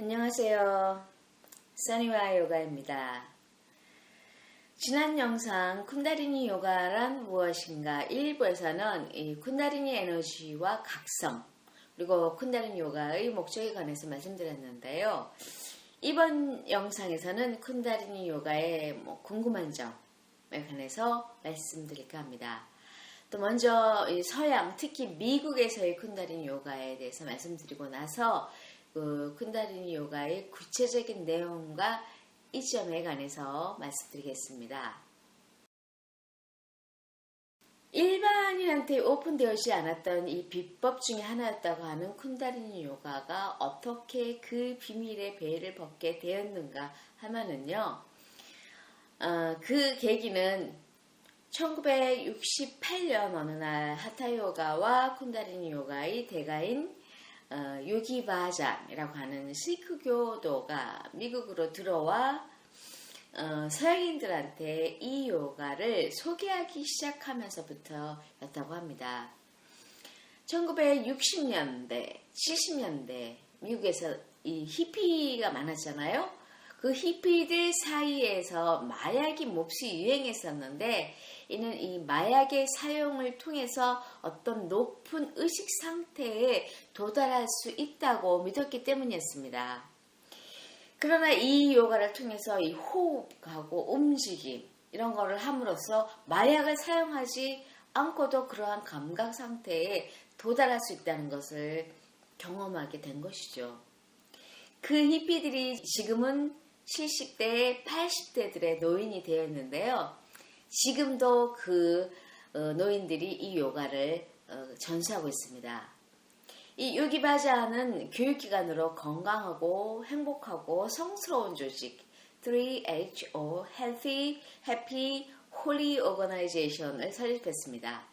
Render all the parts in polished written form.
안녕하세요. 써니와 요가입니다. 지난 영상 쿤다리니 요가란 무엇인가 1부에서는 이 쿤다리니 에너지와 각성 그리고 쿤다리니 요가의 목적에 관해서 말씀드렸는데요. 이번 영상에서는 쿤다리니 요가의 궁금한 점에 관해서 말씀드릴까 합니다. 또 먼저 서양, 특히 미국에서의 쿤다리니 요가에 대해서 말씀드리고 나서 쿤다리니 요가의 구체적인 내용과 이 점에 관해서 말씀드리겠습니다. 일반인한테 오픈되어지지 않았던 이 비법 중에 하나였다고 하는 쿤다리니 요가가 어떻게 그 비밀의 베일을 벗게 되었는가 하면은요, 그 계기는 1968년 어느 날 하타 요가와 쿤다리니 요가의 대가인 요기 바잔이라고 하는 시크교도가 미국으로 들어와 서양인들한테 이 요가를 소개하기 시작하면서부터였다고 합니다. 1960년대, 70년대 미국에서 이 히피가 많았잖아요. 그 히피들 사이에서 마약이 몹시 유행했었는데 이는 이 마약의 사용을 통해서 어떤 높은 의식 상태에 도달할 수 있다고 믿었기 때문이었습니다. 그러나 이 요가를 통해서 이 호흡하고 움직임 이런 거를 함으로써 마약을 사용하지 않고도 그러한 감각 상태에 도달할 수 있다는 것을 경험하게 된 것이죠. 그 히피들이 지금은 70대, 80대들의 노인이 되었는데요. 지금도 그 노인들이 이 요가를 전수하고 있습니다. 이 요기 바자는 교육기관으로 건강하고 행복하고 성스러운 조직 3HO Healthy, Happy, Holy Organization을 설립했습니다.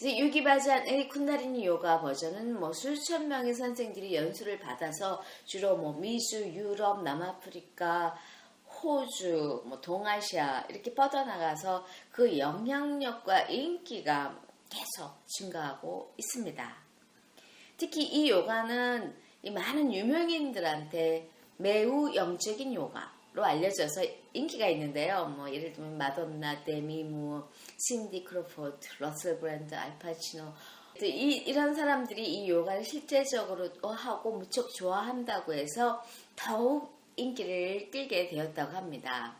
요기 바잔의 쿤다리니 요가 버전은 수천 명의 선생들이 연수를 받아서 주로 미주, 유럽, 남아프리카, 호주, 동아시아 이렇게 뻗어나가서 그 영향력과 인기가 계속 증가하고 있습니다. 특히 이 요가는 이 많은 유명인들한테 매우 영적인 요가로 알려져서 인기가 있는데요. 예를 들면 마돈나, 데미 무, 신디 크로포드, 러셀 브랜드, 알파치노 이런 사람들이 이 요가를 실제적으로 하고 무척 좋아한다고 해서 더욱 인기를 끌게 되었다고 합니다.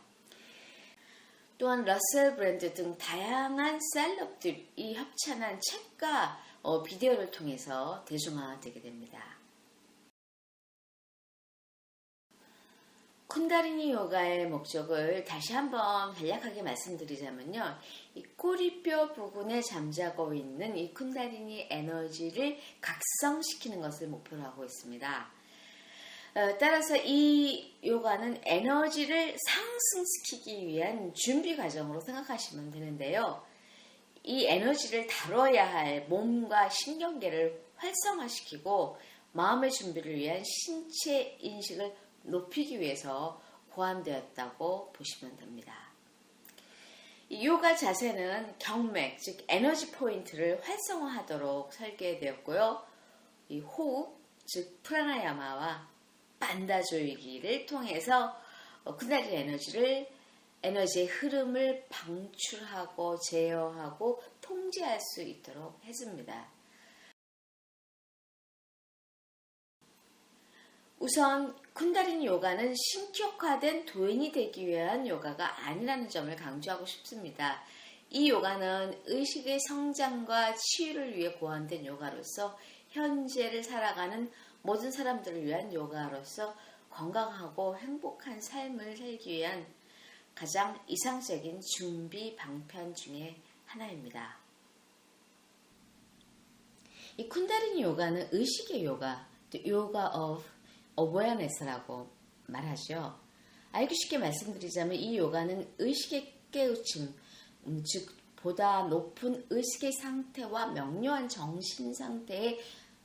또한 러셀 브랜드 등 다양한 셀럽들이 협찬한 책과 비디오를 통해서 대중화되게 됩니다. 쿤다리니 요가의 목적을 다시 한번 간략하게 말씀드리자면요. 이 꼬리뼈 부근에 잠자고 있는 이 쿤다리니 에너지를 각성시키는 것을 목표로 하고 있습니다. 따라서 이 요가는 에너지를 상승시키기 위한 준비 과정으로 생각하시면 되는데요. 이 에너지를 다뤄야 할 몸과 신경계를 활성화시키고 마음의 준비를 위한 신체 인식을 높이기 위해서 고안되었다고 보시면 됩니다. 이 요가 자세는 경맥, 즉 에너지 포인트를 활성화하도록 설계되었고요. 이 호흡, 즉 프라나야마와 반다 조이기를 통해서 쿤다리니 에너지의 흐름을 방출하고 제어하고 통제할 수 있도록 해줍니다. 우선 쿤다리니 요가는 신격화된 도인이 되기 위한 요가가 아니라는 점을 강조하고 싶습니다. 이 요가는 의식의 성장과 치유를 위해 고안된 요가로서 현재를 살아가는 모든 사람들을 위한 요가로서 건강하고 행복한 삶을 살기 위한 가장 이상적인 준비 방편 중에 하나입니다. 이 쿤다리니 요가는 의식의 요가, 요가 of awareness라고 말하죠. 알기 쉽게 말씀드리자면 이 요가는 의식의 깨우침, 즉 보다 높은 의식의 상태와 명료한 정신 상태에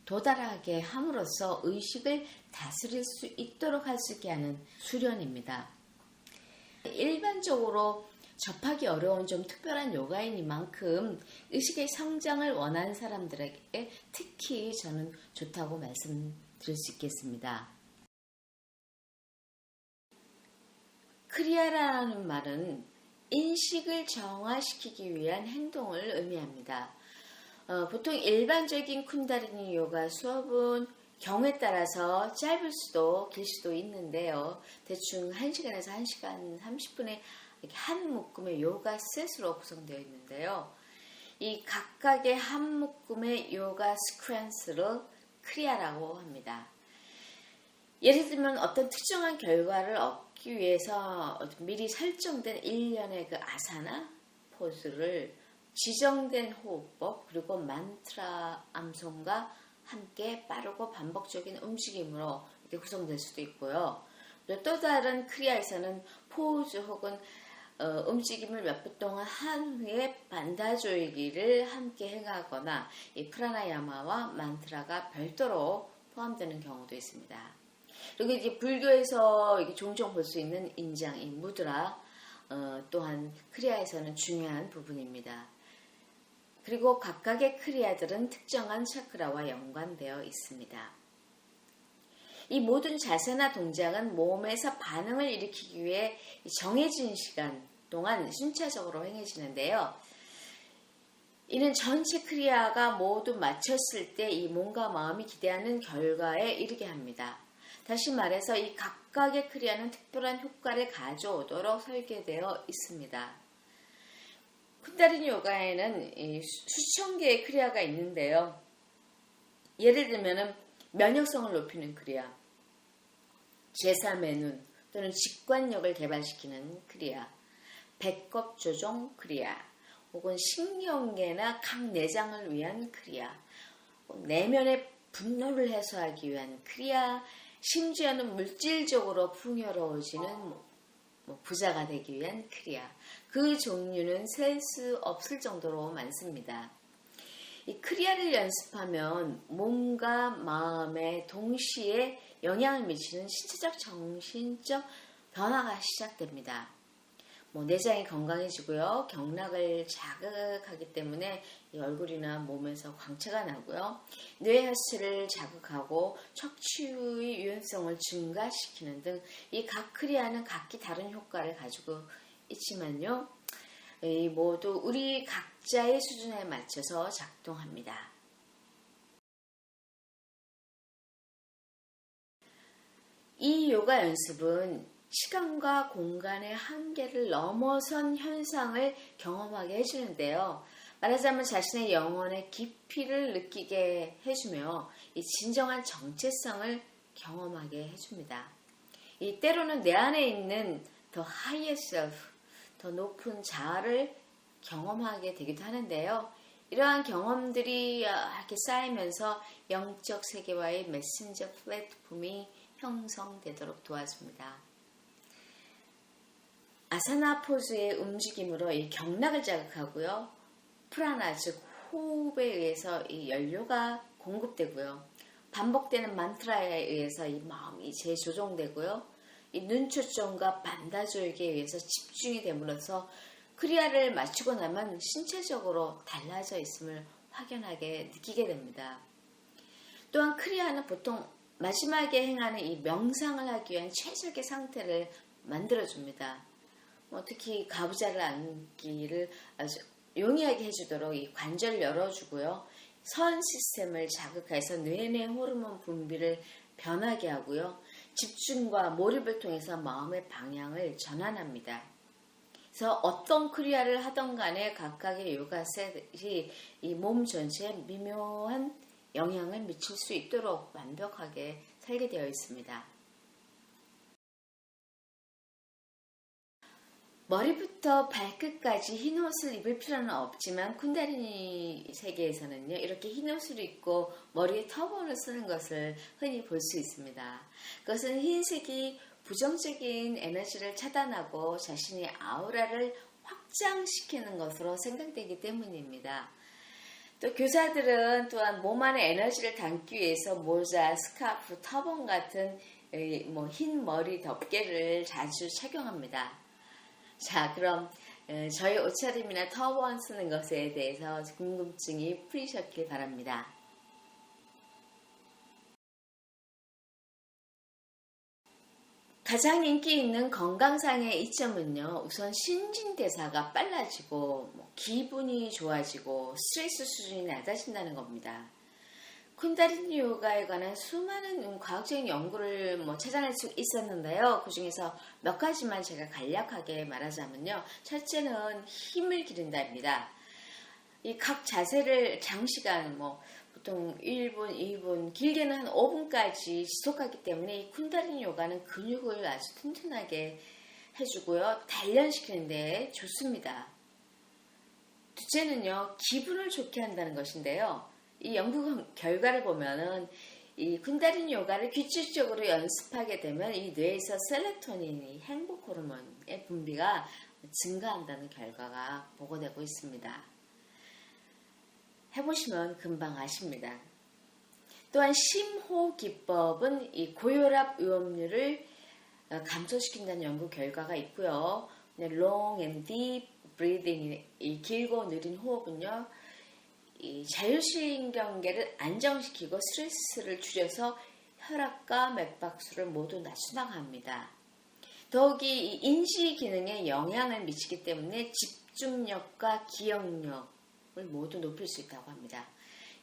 도달하게 함으로써 의식을 다스릴 수 있도록 할 수 있게 하는 수련입니다. 일반적으로 접하기 어려운 좀 특별한 요가이니만큼 의식의 성장을 원하는 사람들에게 특히 저는 좋다고 말씀드릴 수 있겠습니다. 크리아라는 말은 인식을 정화시키기 위한 행동을 의미합니다. 보통 일반적인 쿤다리니 요가 수업은 경우에 따라서 짧을 수도 길 수도 있는데요. 대충 1시간에서 1시간 30분의 한 묶음의 요가 셋으로 구성되어 있는데요. 이 각각의 한 묶음의 요가 스퀘언스를 크리아라고 합니다. 예를 들면 어떤 특정한 결과를 얻기 위해서 미리 설정된 일련의 그 아사나 포즈를 지정된 호흡법 그리고 만트라 암송과 함께 빠르고 반복적인 움직임으로 이렇게 구성될 수도 있고요. 또 다른 크리아에서는 포즈 혹은 움직임을 몇 분 동안 한 후에 반다조이기를 함께 행하거나 이 프라나야마와 만트라가 별도로 포함되는 경우도 있습니다. 그리고 이제 불교에서 이게 종종 볼 수 있는 인장, 이 무드라 또한 크리아에서는 중요한 부분입니다. 그리고 각각의 크리아들은 특정한 차크라와 연관되어 있습니다. 이 모든 자세나 동작은 몸에서 반응을 일으키기 위해 정해진 시간 동안 순차적으로 행해지는데요. 이는 전체 크리아가 모두 마쳤을 때 이 몸과 마음이 기대하는 결과에 이르게 합니다. 다시 말해서 이 각각의 크리아는 특별한 효과를 가져오도록 설계되어 있습니다. 쿤다리니 요가에는 수천 개의 크리아가 있는데요. 예를 들면 면역성을 높이는 크리아, 제3의 눈 또는 직관력을 개발시키는 크리아, 배꼽 조종 크리아, 혹은 신경계나 각 내장을 위한 크리아, 내면의 분노를 해소하기 위한 크리아, 심지어는 물질적으로 풍요로워지는 부자가 되기 위한 크리아. 그 종류는 셀 수 없을 정도로 많습니다. 이 크리아를 연습하면 몸과 마음에 동시에 영향을 미치는 신체적, 정신적 변화가 시작됩니다. 내장이 건강해지고요. 경락을 자극하기 때문에 이 얼굴이나 몸에서 광채가 나고요. 뇌하수를 자극하고 척추의 유연성을 증가시키는 등 이 각 크리아는 각기 다른 효과를 가지고 있지만요. 모두 우리 각자의 수준에 맞춰서 작동합니다. 이 요가 연습은 시간과 공간의 한계를 넘어선 현상을 경험하게 해주는데요. 말하자면 자신의 영혼의 깊이를 느끼게 해주며 이 진정한 정체성을 경험하게 해줍니다. 이 때로는 내 안에 있는 더 higher self, 더 높은 자아를 경험하게 되기도 하는데요. 이러한 경험들이 이렇게 쌓이면서 영적 세계와의 메신저 플랫폼이 형성되도록 도와줍니다. 아사나 포즈의 움직임으로 이 경락을 자극하고요. 프라나, 즉 호흡에 의해서 이 연료가 공급되고요. 반복되는 만트라에 의해서 이 마음이 재조정되고요. 이 눈초점과 반다조익에 의해서 집중이 됨으로써 크리아를 마치고 나면 신체적으로 달라져 있음을 확연하게 느끼게 됩니다. 또한 크리아는 보통 마지막에 행하는 이 명상을 하기 위한 최적의 상태를 만들어줍니다. 특히 가부좌를 앉기를 아주 용이하게 해주도록 이 관절을 열어주고요. 선 시스템을 자극해서 뇌내 호르몬 분비를 변하게 하고요. 집중과 몰입을 통해서 마음의 방향을 전환합니다. 그래서 어떤 크리아를 하던 간에 각각의 요가셋이 이 몸 전체에 미묘한 영향을 미칠 수 있도록 완벽하게 설계되어 있습니다. 머리부터 발끝까지 흰 옷을 입을 필요는 없지만 쿤다리니 세계에서는요, 이렇게 흰 옷을 입고 머리에 터번을 쓰는 것을 흔히 볼 수 있습니다. 그것은 흰색이 부정적인 에너지를 차단하고 자신의 아우라를 확장시키는 것으로 생각되기 때문입니다. 또 교사들은 또한 몸 안에 에너지를 담기 위해서 모자, 스카프, 터번 같은 흰 머리 덮개를 자주 착용합니다. 자, 그럼 저희 옷차림이나 터번 쓰는 것에 대해서 궁금증이 풀리셨길 바랍니다. 가장 인기 있는 건강상의 이점은요, 우선 신진대사가 빨라지고 기분이 좋아지고 스트레스 수준이 낮아진다는 겁니다. 쿤다리니 요가에 관한 수많은 과학적인 연구를 찾아낼 수 있었는데요. 그 중에서 몇 가지만 제가 간략하게 말하자면요. 첫째는 힘을 기른다입니다. 이 각 자세를 장시간 보통 1분, 2분, 길게는 한 5분까지 지속하기 때문에 이 쿤다리니 요가는 근육을 아주 튼튼하게 해주고요. 단련시키는 데 좋습니다. 둘째는요, 기분을 좋게 한다는 것인데요. 이 연구 결과를 보면은 이 쿤다리니 요가를 규칙적으로 연습하게 되면 이 뇌에서 셀로토닌이 행복 호르몬의 분비가 증가한다는 결과가 보고되고 있습니다. 해보시면 금방 아십니다. 또한 심호흡 기법은 이 고혈압 위험률을 감소시킨다는 연구 결과가 있고요. Long and deep breathing, 이 길고 느린 호흡은요, 이 자율신경계를 안정시키고 스트레스를 줄여서 혈압과 맥박수를 모두 낮추다고 합니다. 더욱이 이 인지 기능에 영향을 미치기 때문에 집중력과 기억력 모두 높일 수 있다고 합니다.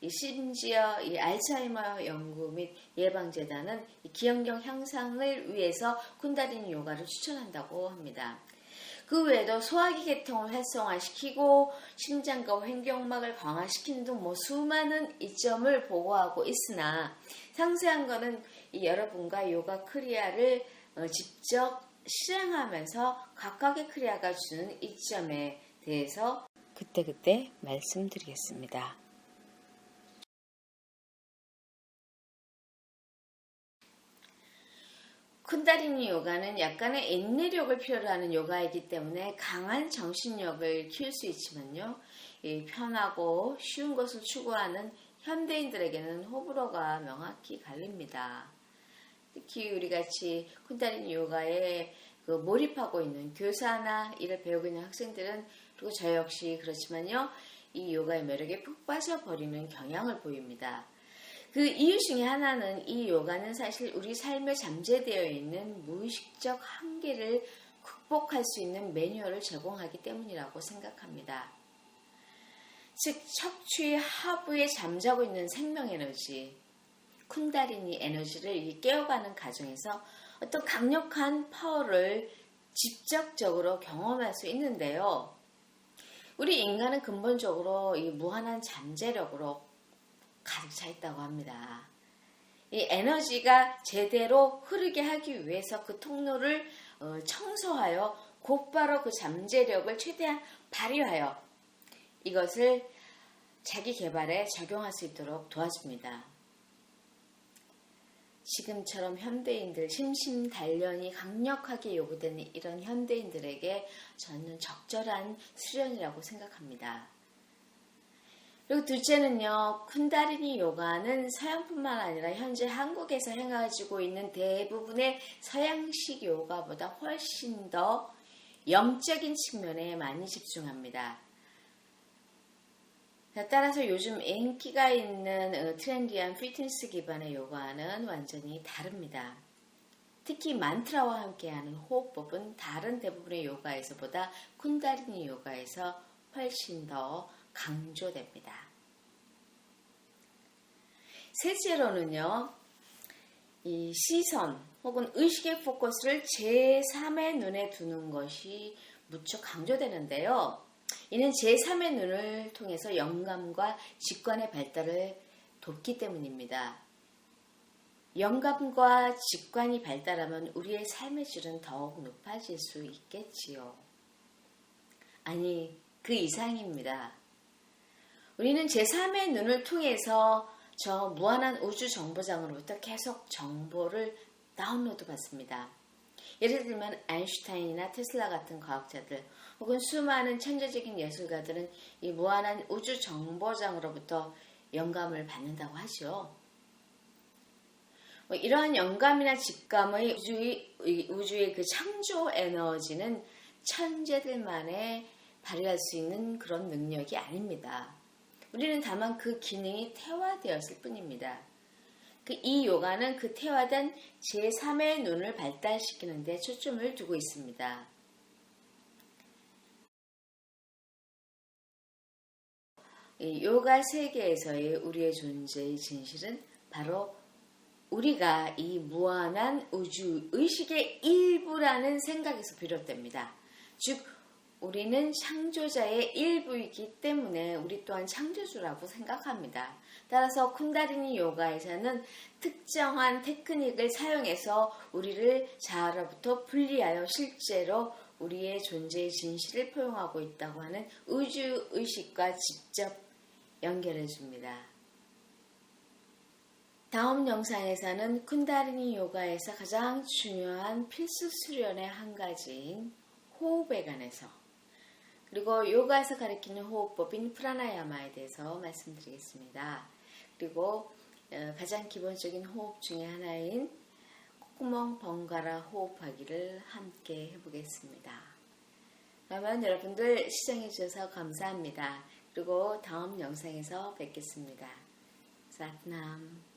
심지어 이 알츠하이머 연구 및 예방재단은 이 기억력 향상을 위해서 쿤다리니 요가를 추천한다고 합니다. 그 외에도 소화기 계통을 활성화시키고 심장과 횡격막을 강화시키는 등 수많은 이점을 보고하고 있으나 상세한 것은 여러분과 요가 크리아를 직접 실행하면서 각각의 크리아가 주는 이점에 대해서 그때그때 말씀드리겠습니다. 쿤다리니 요가는 약간의 인내력을 필요로 하는 요가이기 때문에 강한 정신력을 키울 수 있지만요. 편하고 쉬운 것을 추구하는 현대인들에게는 호불호가 명확히 갈립니다. 특히 우리같이 쿤다리니 요가에 몰입하고 있는 교사나 이를 배우고 있는 학생들은, 그리고 저 역시 그렇지만요, 이 요가의 매력에 푹 빠져버리는 경향을 보입니다. 그 이유 중에 하나는 이 요가는 사실 우리 삶에 잠재되어 있는 무의식적 한계를 극복할 수 있는 매뉴얼을 제공하기 때문이라고 생각합니다. 즉, 척추의 하부에 잠자고 있는 생명에너지, 쿤다리니 에너지를 깨어가는 과정에서 어떤 강력한 파워를 직접적으로 경험할 수 있는데요. 우리 인간은 근본적으로 이 무한한 잠재력으로 가득 차 있다고 합니다. 이 에너지가 제대로 흐르게 하기 위해서 그 통로를 청소하여 곧바로 그 잠재력을 최대한 발휘하여 이것을 자기 개발에 적용할 수 있도록 도와줍니다. 지금처럼 현대인들 심심단련이 강력하게 요구되는 이런 현대인들에게 저는 적절한 수련이라고 생각합니다. 그리고 둘째는요, 쿤다리니 요가는 서양뿐만 아니라 현재 한국에서 행해지고 있는 대부분의 서양식 요가보다 훨씬 더 영적인 측면에 많이 집중합니다. 따라서 요즘 인기가 있는 트렌디한 피트니스 기반의 요가는 완전히 다릅니다. 특히 만트라와 함께하는 호흡법은 다른 대부분의 요가에서보다 쿤다리니 요가에서 훨씬 더 강조됩니다. 셋째로는요, 이 시선 혹은 의식의 포커스를 제3의 눈에 두는 것이 무척 강조되는데요. 이는 제3의 눈을 통해서 영감과 직관의 발달을 돕기 때문입니다. 영감과 직관이 발달하면 우리의 삶의 질은 더욱 높아질 수 있겠지요. 아니, 그 이상입니다. 우리는 제3의 눈을 통해서 저 무한한 우주 정보장으로부터 계속 정보를 다운로드 받습니다. 예를 들면 아인슈타인이나 테슬라 같은 과학자들 혹은 수많은 천재적인 예술가들은 이 무한한 우주 정보장으로부터 영감을 받는다고 하죠. 이러한 영감이나 직감의 우주의 그 창조 에너지는 천재들만의 발휘할 수 있는 그런 능력이 아닙니다. 우리는 다만 그 기능이 태화되었을 뿐입니다. 이 요가는 그 태화된 제3의 눈을 발달시키는 데 초점을 두고 있습니다. 이 요가 세계에서의 우리의 존재의 진실은 바로 우리가 이 무한한 우주 의식의 일부라는 생각에서 비롯됩니다. 즉 우리는 창조자의 일부이기 때문에 우리 또한 창조주라고 생각합니다. 따라서 쿤다리니 요가에서는 특정한 테크닉을 사용해서 우리를 자아로부터 분리하여 실제로 우리의 존재의 진실을 포용하고 있다고 하는 우주의식과 직접 연결해 줍니다. 다음 영상에서는 쿤다리니 요가에서 가장 중요한 필수 수련의 한 가지인 호흡에 관해서, 그리고 요가에서 가리키는 호흡법인 프라나야마에 대해서 말씀드리겠습니다. 그리고 가장 기본적인 호흡 중에 하나인 콧구멍 번갈아 호흡하기를 함께 해보겠습니다. 그러면 여러분들 시청해 주셔서 감사합니다. 그리고 다음 영상에서 뵙겠습니다. 사트남.